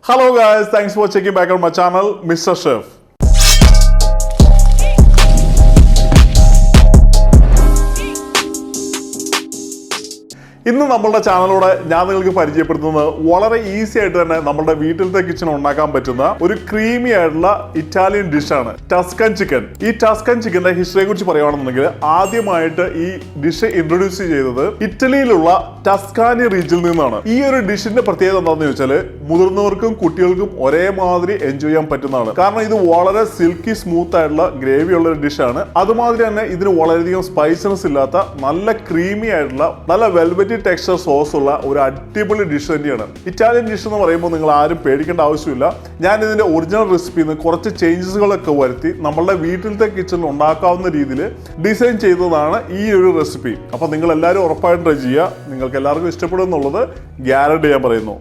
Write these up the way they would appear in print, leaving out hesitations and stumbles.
Hello guys, thanks for checking back on my channel, Mr. Chef. ഇന്ന് നമ്മുടെ ചാനലിലൂടെ ഞാൻ നിങ്ങൾക്ക് പരിചയപ്പെടുത്തുന്നത് വളരെ ഈസി ആയിട്ട് തന്നെ നമ്മുടെ വീട്ടിലത്തെ കിച്ചൺ ഉണ്ടാക്കാൻ പറ്റുന്ന ഒരു ക്രീമി ആയിട്ടുള്ള ഇറ്റാലിയൻ ഡിഷാണ് ടസ്കൻ ചിക്കൻ. ഈ ടസ്കൻ ചിക്കന്റെ ഹിസ്റ്ററിയെ കുറിച്ച് പറയുകയാണെന്നുണ്ടെങ്കിൽ ആദ്യമായിട്ട് ഈ ഡിഷ് ഇൻട്രൊഡ്യൂസ് ചെയ്തത് ഇറ്റലിയിലുള്ള ടസ്കാനി റീജിയനിൽ നിന്നാണ്. ഈ ഒരു ഡിഷിന്റെ പ്രത്യേകത എന്താണെന്ന് ചോദിച്ചാൽ മുതിർന്നവർക്കും കുട്ടികൾക്കും ഒരേമാതിരി എൻജോയ് ചെയ്യാൻ പറ്റുന്നതാണ്. കാരണം ഇത് വളരെ സിൽക്കി സ്മൂത്ത് ആയിട്ടുള്ള ഗ്രേവി ഉള്ള ഒരു ഡിഷാണ്. അതുമാതിരി തന്നെ ഇതിന് വളരെയധികം സ്പൈസസ് ഇല്ലാത്ത നല്ല ക്രീമി ആയിട്ടുള്ള നല്ല വെൽവെറ്റി ടെക്സ്ചർ സോസ് ഉള്ള ഒരു അടിപൊളി ഡിഷ് തന്നെയാണ്. ഇറ്റാലിയൻ ഡിഷ് എന്ന് പറയുമ്പോൾ നിങ്ങൾ ആരും പേടിക്കേണ്ട ആവശ്യമില്ല. ഞാൻ ഇതിന്റെ ഒറിജിനൽ റെസിപ്പിന്ന് കുറച്ച് ചേഞ്ചസുകളൊക്കെ വരുത്തി നമ്മളുടെ വീട്ടിലത്തെ കിച്ചണിൽ ഉണ്ടാക്കാവുന്ന രീതിയിൽ ഡിസൈൻ ചെയ്തതാണ് ഈ ഒരു റെസിപ്പി. അപ്പൊ നിങ്ങൾ എല്ലാവരും ഉറപ്പായിട്ടും ട്രൈ ചെയ്യുക. നിങ്ങൾക്ക് എല്ലാവർക്കും ഇഷ്ടപ്പെടും എന്നുള്ളത് ഗ്യാരണ്ടി ഞാൻ പറയുന്നു.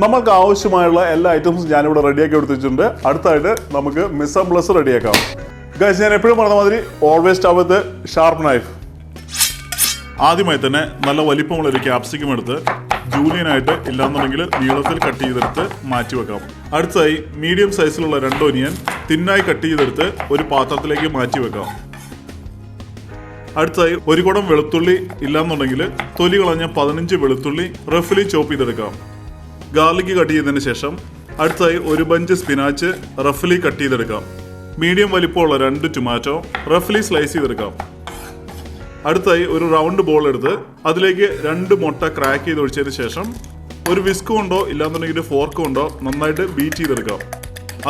നമുക്ക് ആവശ്യമായുള്ള എല്ലാ ഐറ്റംസും ഞാനിവിടെ റെഡിയാക്കി എടുത്തിട്ടുണ്ട്. അടുത്തായിട്ട് നമുക്ക് മിസ് പ്ലസ് റെഡിയാക്കാം. ഗൈസ്, ഞാൻ എപ്പോഴും പറഞ്ഞ മാതിരി ഓൾവേസ് സ്റ്റവ് വിത്ത് ഷാർപ്പ് നൈഫ്. ആദ്യമായി തന്നെ നല്ല വലിപ്പമുള്ള ഒരു ക്യാപ്സിക്കം എടുത്ത് ജൂലിയനായിട്ട് ഇല്ലാന്നുണ്ടെങ്കിൽ നീളത്തിൽ കട്ട് ചെയ്തെടുത്ത് മാറ്റി വെക്കാം. അടുത്തായി മീഡിയം സൈസിലുള്ള 2 ഒനിയൻ തിന്നായി കട്ട് ചെയ്തെടുത്ത് ഒരു പാത്രത്തിലേക്ക് മാറ്റി വെക്കാം. അടുത്തായി ഒരു കുടം വെളുത്തുള്ളി ഇല്ലാന്നുണ്ടെങ്കിൽ തൊലി കളഞ്ഞ 15 വെളുത്തുള്ളി റഫ്ലി ചോപ്പ് ചെയ്തെടുക്കാം. ഗാർലിക് കട്ട് ചെയ്തതിന് ശേഷം അടുത്തായി ഒരു ബഞ്ച് സ്പിനാച്ച് റഫ്ലി കട്ട് ചെയ്തെടുക്കാം. മീഡിയം വലിപ്പമുള്ള 2 ടൊമാറ്റോ റഫ്ലി സ്ലൈസ് ചെയ്തെടുക്കാം. അടുത്തായി ഒരു റൗണ്ട് ബോൾ എടുത്ത് അതിലേക്ക് 2 മുട്ട ക്രാക്ക് ചെയ്ത് ഒഴിച്ചതിന് ശേഷം ഒരു വിസ്ക് കൊണ്ടോ ഇല്ലാന്നുണ്ടെങ്കിൽ ഫോർക്ക് കൊണ്ടോ നന്നായിട്ട് ബീറ്റ് ചെയ്തെടുക്കാം.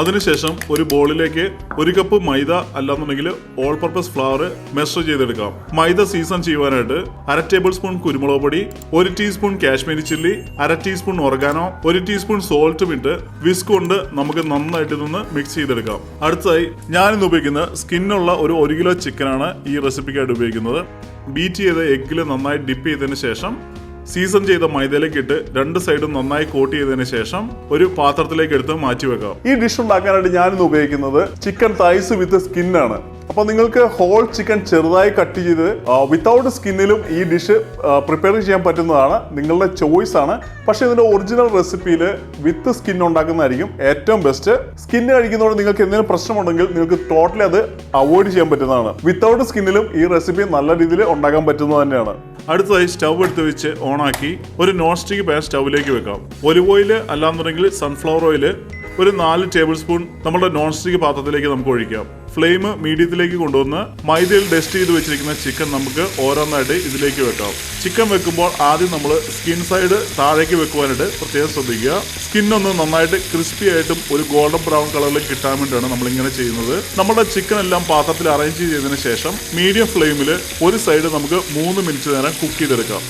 അതിനുശേഷം ഒരു ബോളിലേക്ക് 1 കപ്പ് മൈദ അല്ലാന്നുണ്ടെങ്കിൽ ഓൾ പർപ്പസ് ഫ്ലവർ മെഷർ ചെയ്തെടുക്കാം. മൈദ സീസൺ ചെയ്യുവാനായിട്ട് 1/2 ടേബിൾ സ്പൂൺ കുരുമുളക് പൊടി, 1 teaspoon Kashmiri chilli, 1/2 teaspoon oregano, 1 teaspoon സോൾട്ടും ഇട്ട് വിസ്ക് കൊണ്ട് നമുക്ക് നന്നായിട്ട് ഇതൊന്ന് മിക്സ് ചെയ്തെടുക്കാം. അടുത്തായി ഞാനിന്ന് ഉപയോഗിക്കുന്നത് സ്കിന്നുള്ള ഒരു 1 കിലോ ചിക്കനാണ് ഈ റെസിപ്പിക്കായിട്ട് ഉപയോഗിക്കുന്നത്. ബീറ്റ് ചെയ്ത എഗ്ഗിൽ നന്നായി ഡിപ്പ് ചെയ്തതിന് ശേഷം സീസൺ ചെയ്ത മൈദയിലേക്ക് ഇട്ട് 2 സൈഡും നന്നായി കോട്ട് ചെയ്തതിന് ശേഷം ഒരു പാത്രത്തിലേക്ക് എടുത്ത് മാറ്റി വെക്കാം. ഈ ഡിഷ് ഉണ്ടാക്കാനായിട്ട് ഞാനിന്ന് ഉപയോഗിക്കുന്നത് ചിക്കൻ തൈസ് വിത്ത് സ്കിന്നാണ്. അപ്പൊ നിങ്ങൾക്ക് ഹോൾ ചിക്കൻ ചെറുതായി കട്ട് ചെയ്ത് വിത്തൗട്ട് സ്കിന്നിലും ഈ ഡിഷ് പ്രിപ്പയർ ചെയ്യാൻ പറ്റുന്നതാണ്. നിങ്ങളുടെ ചോയ്സ് ആണ്. പക്ഷെ ഇതിന്റെ ഒറിജിനൽ റെസിപ്പിയിൽ വിത്ത് സ്കിൻ ഉണ്ടാക്കുന്നതായിരിക്കും ഏറ്റവും ബെസ്റ്റ്. സ്കിന്ന് കഴിക്കുന്നതോടെ നിങ്ങൾക്ക് എന്തെങ്കിലും പ്രശ്നമുണ്ടെങ്കിൽ നിങ്ങൾക്ക് ടോട്ടലി അത് അവോയ്ഡ് ചെയ്യാൻ പറ്റുന്നതാണ്. വിത്തൗട്ട് സ്കിന്നിലും ഈ റെസിപ്പി നല്ല രീതിയിൽ ഉണ്ടാക്കാൻ പറ്റുന്നത് തന്നെയാണ്. അടുത്തതായി സ്റ്റവ് എടുത്ത് വെച്ച് ഓണാക്കി ഒരു നോൺ സ്റ്റിക്ക് പാൻ സ്റ്റൗവിലേക്ക് വെക്കാം. ഒലിവ് ഓയിൽ അല്ലാന്നുണ്ടെങ്കിൽ സൺഫ്ലവർ ഓയിൽ ഒരു 4 ടേബിൾ സ്പൂൺ നമ്മുടെ നോൺ സ്റ്റിക്ക് പാത്രത്തിലേക്ക് നമുക്ക് ഒഴിക്കാം. ഫ്ലെയിം മീഡിയത്തിലേക്ക് കൊണ്ടുവന്ന് മൈദയിൽ ഡസ്റ്റ് ചെയ്ത് വെച്ചിരിക്കുന്ന ചിക്കൻ നമുക്ക് ഓരോന്നായിട്ട് ഇതിലേക്ക് വെക്കാം. ചിക്കൻ വെക്കുമ്പോൾ ആദ്യം നമ്മൾ സ്കിൻ സൈഡ് താഴേക്ക് വെക്കുവാനായിട്ട് പ്രത്യേകം ശ്രദ്ധിക്കുക. സ്കിന്നൊന്ന് നന്നായിട്ട് ക്രിസ്പി ആയിട്ടും ഒരു ഗോൾഡൻ ബ്രൗൺ കളറിൽ കിട്ടാൻ വേണ്ടിയാണ് നമ്മളിങ്ങനെ ചെയ്യുന്നത്. നമ്മുടെ ചിക്കൻ എല്ലാം പാത്രത്തിൽ അറേഞ്ച് ചെയ്തതിന് ശേഷം മീഡിയം ഫ്ലെയിമിൽ ഒരു സൈഡ് നമുക്ക് 3 മിനിറ്റ് നേരം കുക്ക് ചെയ്തെടുക്കാം.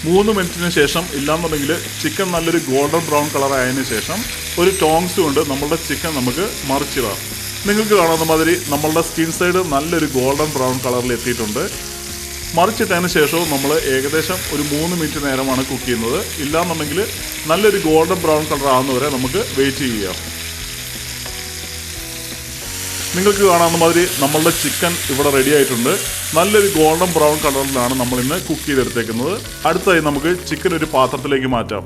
മൂന്ന് മിനിറ്റിന് ശേഷം ഇല്ലാന്നുണ്ടെങ്കിൽ ചിക്കൻ നല്ലൊരു ഗോൾഡൻ ബ്രൗൺ കളർ ആയതിനു ശേഷം ഒരു ടോങ്സ് കൊണ്ട് നമ്മളുടെ ചിക്കൻ നമുക്ക് മറിച്ചിടാം. നിങ്ങൾക്ക് കാണുന്ന മാതിരി നമ്മളുടെ സ്കിൻ സൈഡ് നല്ലൊരു ഗോൾഡൻ ബ്രൗൺ കളറിൽ എത്തിയിട്ടുണ്ട്. മറിച്ചിട്ടതിന് ശേഷവും നമ്മൾ ഏകദേശം ഒരു 3 മിനിറ്റ് നേരമാണ് കുക്ക് ചെയ്യുന്നത്. ഇല്ലാന്നുണ്ടെങ്കിൽ നല്ലൊരു ഗോൾഡൻ ബ്രൗൺ കളർ ആകുന്നവരെ നമുക്ക് വെയിറ്റ് ചെയ്യാം. നിങ്ങൾക്ക് കാണാവുന്ന മാതിരി നമ്മളുടെ ചിക്കൻ ഇവിടെ റെഡി ആയിട്ടുണ്ട്. നല്ലൊരു ഗോൾഡൻ ബ്രൗൺ കളറിലാണ് നമ്മൾ ഇന്ന് കുക്ക് ചെയ്തെടുത്തേക്കുന്നത്. അടുത്തായി നമുക്ക് ചിക്കൻ ഒരു പാത്രത്തിലേക്ക് മാറ്റാം.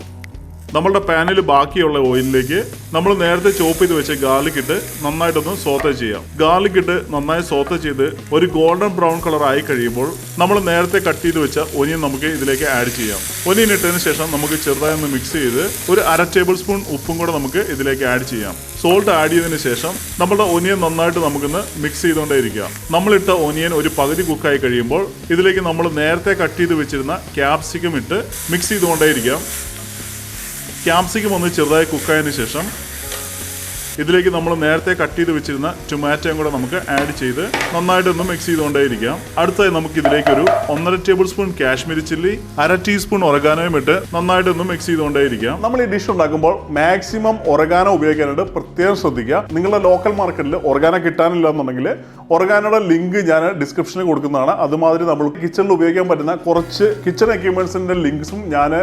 നമ്മളുടെ പാനിൽ ബാക്കിയുള്ള ഓയിലിലേക്ക് നമ്മൾ നേരത്തെ ചോപ്പ് ചെയ്ത് വെച്ച ഗാർലിക് ഇട്ട് നന്നായിട്ടൊന്ന് സോത്തെ ചെയ്യാം. ഗാർലിക് ഇട്ട് നന്നായി സോത്തെ ചെയ്ത് ഒരു ഗോൾഡൻ ബ്രൗൺ കളർ ആയി കഴിയുമ്പോൾ നമ്മൾ നേരത്തെ കട്ട് ചെയ്ത് വെച്ച ഒനിയൻ നമുക്ക് ഇതിലേക്ക് ആഡ് ചെയ്യാം. ഒനിയൻ ഇട്ടതിന് ശേഷം നമുക്ക് ചെറുതായി ഒന്ന് മിക്സ് ചെയ്ത് ഒരു 1/2 ടേബിൾ സ്പൂൺ ഉപ്പും കൂടെ നമുക്ക് ഇതിലേക്ക് ആഡ് ചെയ്യാം. സോൾട്ട് ആഡ് ചെയ്തതിന് ശേഷം നമ്മുടെ ഒനിയൻ നന്നായിട്ട് നമുക്കൊന്ന് മിക്സ് ചെയ്തുകൊണ്ടേ ഇരിക്കാം. നമ്മളിട്ട ഒനിയൻ ഒരു പകുതി കുക്കായി കഴിയുമ്പോൾ ഇതിലേക്ക് നമ്മൾ നേരത്തെ കട്ട് ചെയ്ത് വെച്ചിരുന്ന ക്യാപ്സിക്കം ഇട്ട് മിക്സ് ചെയ്തുകൊണ്ടേ ഇരിക്കാം. ക്യാപ്സിക്കം ഒന്ന് ചെറുതായി കുക്കായതിനു ശേഷം ഇതിലേക്ക് നമ്മൾ നേരത്തെ കട്ട് ചെയ്ത് വെച്ചിരുന്ന ടൊമാറ്റോയും കൂടെ നമുക്ക് ആഡ് ചെയ്ത് നന്നായിട്ടൊന്ന് മിക്സ് ചെയ്തുകൊണ്ടേയിരിക്കാം. അടുത്തായി നമുക്ക് ഇതിലേക്ക് ഒരു 1.5 table spoon Kashmiri chilli, 1/2 teaspoon ഒറഗാനോയും ഇട്ട് നന്നായിട്ടൊന്ന് മിക്സ് ചെയ്തുകൊണ്ടേയിരിക്കാം. നമ്മൾ ഈ ഡിഷ് ഉണ്ടാക്കുമ്പോൾ മാക്സിമം ഒറഗാനോ ഉപയോഗിക്കാനായിട്ട് പ്രത്യേകം ശ്രദ്ധിക്കുക. നിങ്ങളുടെ ലോക്കൽ മാർക്കറ്റിൽ ഒറഗാനോ കിട്ടാനില്ല എന്നുണ്ടെങ്കിൽ ഒറഗാനോയുടെ ലിങ്ക് ഞാൻ ഡിസ്ക്രിപ്ഷനിൽ കൊടുക്കുന്നതാണ്. അതുമാതിരി നമുക്ക് കിച്ചണിൽ ഉപയോഗിക്കാൻ പറ്റുന്ന കുറച്ച് കിച്ചൺ എക്യുപ്മെന്റ്സിന്റെ ലിങ്ക്സും ഞാൻ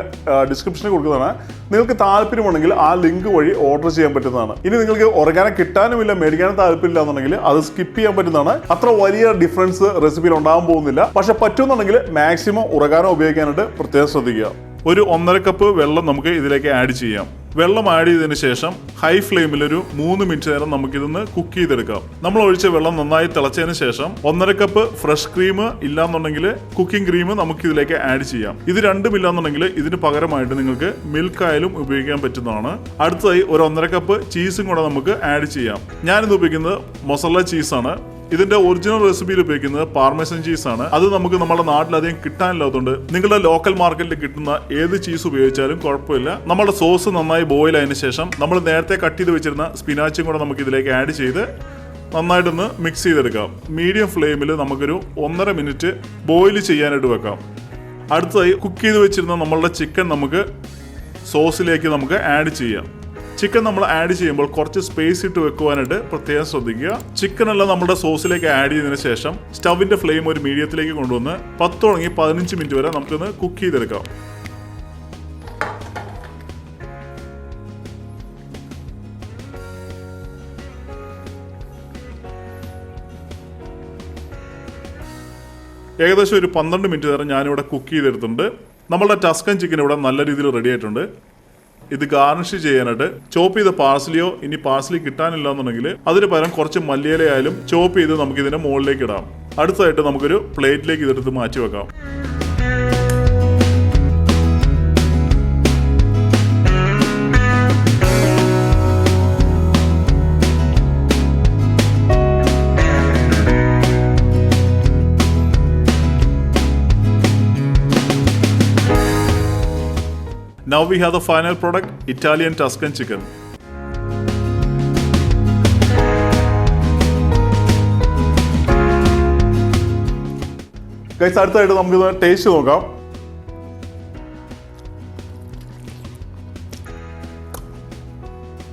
ഡിസ്ക്രിപ്ഷനിൽ കൊടുക്കുന്നതാണ്. നിങ്ങൾക്ക് താല്പര്യമുണ്ടെങ്കിൽ ആ ലിങ്ക് വഴി ഓർഡർ ചെയ്യാൻ പറ്റുന്നതാണ്. ഇനി നിങ്ങൾക്ക് ഒറഗാനോ കിട്ടാനുമില്ല, മേടിക്കാനും താല്പര്യമില്ല എന്നുണ്ടെങ്കിൽ അത് സ്കിപ്പ് ചെയ്യാൻ പറ്റുന്നതാണ്. അത്ര വലിയ ഡിഫറൻസ് റെസിപ്പിയിൽ ഉണ്ടാകാൻ പോകുന്നില്ല. പക്ഷെ പറ്റുന്നുണ്ടെങ്കിൽ മാക്സിമം ഒറഗാനോ ഉപയോഗിക്കാനായിട്ട് പ്രത്യേകം ശ്രദ്ധിക്കുക. ഒരു 1.5 കപ്പ് വെള്ളം നമുക്ക് ഇതിലേക്ക് ആഡ് ചെയ്യാം. വെള്ളം ആഡ് ചെയ്തതിന് ശേഷം ഹൈ ഫ്ലെയിമിൽ ഒരു 3 മിനിറ്റ് നേരം നമുക്കിതൊന്ന് കുക്ക് ചെയ്തെടുക്കാം. നമ്മൾ ഒഴിച്ച വെള്ളം നന്നായി തിളച്ചതിന് ശേഷം 1.5 കപ്പ് ഫ്രഷ് ക്രീം ഇല്ലാന്നുണ്ടെങ്കിൽ കുക്കിംഗ് ക്രീം നമുക്ക് ഇതിലേക്ക് ആഡ് ചെയ്യാം. ഇത് രണ്ടും ഇല്ലാന്നുണ്ടെങ്കിൽ ഇതിന് പകരമായിട്ട് നിങ്ങൾക്ക് മിൽക്ക് ആയാലും ഉപയോഗിക്കാൻ പറ്റുന്നതാണ്. അടുത്തതായി ഒരു 1.5 കപ്പ് ചീസും കൂടെ നമുക്ക് ആഡ് ചെയ്യാം. ഞാനിത് ഉപയോഗിക്കുന്നത് മൊസറല്ല ചീസാണ്. ഇതിന്റെ ഒറിജിനൽ റെസിപ്പിയിൽ ഉപയോഗിക്കുന്നത് പാർമേസൻ ചീസ് ആണ്. അത് നമുക്ക് നമ്മുടെ നാട്ടിൽ അധികം കിട്ടാനില്ലാത്തതുകൊണ്ട് നിങ്ങളുടെ ലോക്കൽ മാർക്കറ്റിൽ കിട്ടുന്ന ഏത് ചീസ് ഉപയോഗിച്ചാലും കുഴപ്പമില്ല. നമ്മുടെ സോസ് നന്നായി ബോയിൽ ആയതിനു ശേഷം നമ്മൾ നേരത്തെ കട്ട് ചെയ്ത് വെച്ചിരുന്ന സ്പിനാച്ചും കൂടെ നമുക്ക് ഇതിലേക്ക് ആഡ് ചെയ്ത് നന്നായിട്ടൊന്ന് മിക്സ് ചെയ്തെടുക്കാം. മീഡിയം ഫ്ലെയിമിൽ നമുക്കൊരു 1.5 മിനിറ്റ് ബോയിൽ ചെയ്യാനായിട്ട് വെക്കാം. അടുത്തതായി കുക്ക് ചെയ്ത് വെച്ചിരുന്ന നമ്മളുടെ ചിക്കൻ നമുക്ക് സോസിലേക്ക് നമുക്ക് ആഡ് ചെയ്യാം. ചിക്കൻ നമ്മൾ ആഡ് ചെയ്യുമ്പോൾ കുറച്ച് സ്പേസ് ഇട്ട് വെക്കുവാനായിട്ട് പ്രത്യേകം ശ്രദ്ധിക്കുക. ചിക്കൻ എല്ലാം നമ്മുടെ സോസിലേക്ക് ആഡ് ചെയ്തതിനു ശേഷം സ്റ്റവിന്റെ ഫ്ലെയിം ഒരു മീഡിയത്തിലേക്ക് കൊണ്ടുവന്ന് 10 തുടങ്ങി 15 മിനിറ്റ് വരെ നമുക്കൊന്ന് കുക്ക് ചെയ്തെടുക്കാം. ഏകദേശം ഒരു 12 മിനിറ്റ് നേരം ഞാനിവിടെ കുക്ക് ചെയ്തെടുത്തിട്ടുണ്ട്. നമ്മളുടെ ടസ്കൻ ചിക്കൻ ഇവിടെ നല്ല രീതിയിൽ റെഡി ആയിട്ടുണ്ട്. ഇത് ഗാർണിഷ് ചെയ്യാനായിട്ട് ചോപ്പ് ചെയ്ത പാർസലിയോ ഇനി പാർസലി കിട്ടാനില്ല എന്നുണ്ടെങ്കിൽ അതിന് പകരം കുറച്ച് മല്ലിയിലയായാലും ചോപ്പ് ചെയ്ത് നമുക്ക് ഇതിന്റെ മുകളിലേക്ക് ഇടാം. അടുത്തതായിട്ട് നമുക്കൊരു പ്ലേറ്റിലേക്ക് ഇതെടുത്ത് മാറ്റി വെക്കാം. Now we have the final product, Italian Tuscan chicken. Guys, അടുത്തായിട്ട് നമുക്ക് ടേസ്റ്റ് നോക്കാം.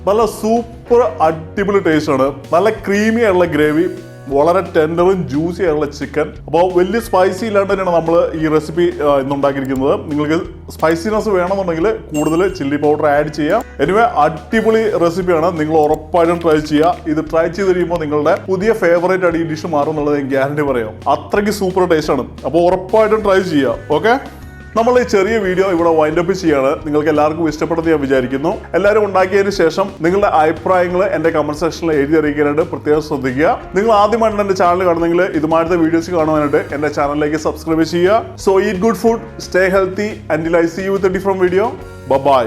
നല്ല സൂപ്പർ അടിപൊളി ടേസ്റ്റ് ആണ്. നല്ല ക്രീമി ആയിട്ടുള്ള ഗ്രേവി, വളരെ ടെൻഡറും ജ്യൂസി ആയിട്ടുള്ള ചിക്കൻ. അപ്പോൾ വലിയ സ്പൈസി ഇല്ലാണ്ട് തന്നെയാണ് നമ്മൾ ഈ റെസിപ്പി ഇന്നുണ്ടാക്കിയിരിക്കുന്നത്. നിങ്ങൾക്ക് സ്പൈസിനെസ് വേണമെന്നുണ്ടെങ്കിൽ കൂടുതൽ ചില്ലി പൗഡർ ആഡ് ചെയ്യാം. എനിവേ അടിപൊളി റെസിപ്പിയാണ്, നിങ്ങൾ ഉറപ്പായിട്ടും ട്രൈ ചെയ്യുക. ഇത് ട്രൈ ചെയ്ത് കഴിയുമ്പോൾ നിങ്ങളുടെ പുതിയ ഫേവറേറ്റ് അടി ഡിഷ് മാറും എന്നുള്ളത് ഞാൻ ഗ്യാരണ്ടി പറയാം. അത്രയ്ക്ക് സൂപ്പർ ടേസ്റ്റ് ആണ്. അപ്പോൾ ഉറപ്പായിട്ടും ട്രൈ ചെയ്യുക. ഓക്കെ, നമ്മൾ ഈ ചെറിയ വീഡിയോ ഇവിടെ വൈൻഡപ്പ് ചെയ്യാണ്. നിങ്ങൾക്ക് എല്ലാവർക്കും ഇഷ്ടപ്പെടുന്നത് ഞാൻ വിചാരിക്കുന്നു. എല്ലാവരും ഉണ്ടാക്കിയതിന് ശേഷം നിങ്ങളുടെ അഭിപ്രായങ്ങൾ എൻ്റെ കമന്റ് സെക്ഷനിൽ എഴുതി അറിയിക്കാനായിട്ട് പ്രത്യേകം ശ്രദ്ധിക്കുക. നിങ്ങൾ ആദ്യമായിട്ട് എൻ്റെ ചാനൽ കാണുന്നെങ്കിൽ ഇതുമായിട്ട് വീഡിയോസ് കാണുവാനായിട്ട് എൻ്റെ ചാനലിലേക്ക് സബ്സ്ക്രൈബ് ചെയ്യുക. So eat good food, stay healthy, until I see you with a different video. By.